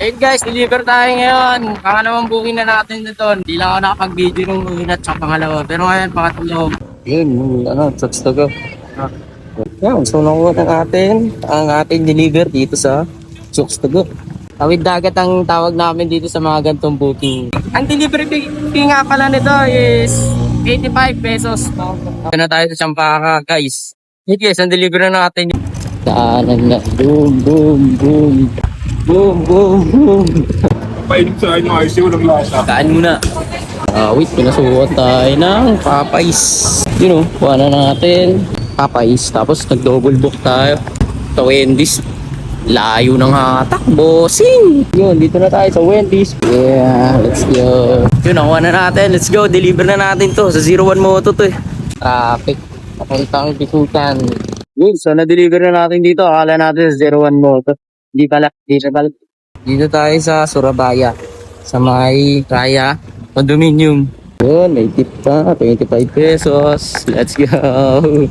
Ayun guys, deliver tayo ngayon. Pangalawang booking na natin nito. Hindi lang ako nakapag-video nung una at sa pangalawa. Pero ngayon, pangatlo. Yun, trucks to go. Yan, so nakuha ng ang ating deliver dito sa Chooks to go. Tawid dagat ang tawag namin dito sa mga gantong booking. Ang delivery fee nga pala nito is 85 pesos. Ito na tayo sa Champaka, guys. Hey guys, ang delivery na natin. Daanan na. Boom, boom, boom. Boom, boom, boom. Painom sa inyo, ayos yung walang lasa. Kaan muna. Wait, pinasuot tayo ng Popeyes. Yun o, kuha na natin. Popeyes. Tapos nag-double book tayo sa Wendy's. Layo ng hatak, bossing. Yun, dito na tayo sa Wendy's. Yeah, let's go. Yun, nakuha na natin. Let's go, deliver na natin to. Sa 01 Moto to eh. Traffic. Papuntang Bikutan. Yun, so na-deliver na natin dito. Akala natin sa 01 Moto. Hindi pala. Dito tayo sa Surabaya. Sa may Kaya Condominium. Yun, may tip pa. 25 pesos. Let's go.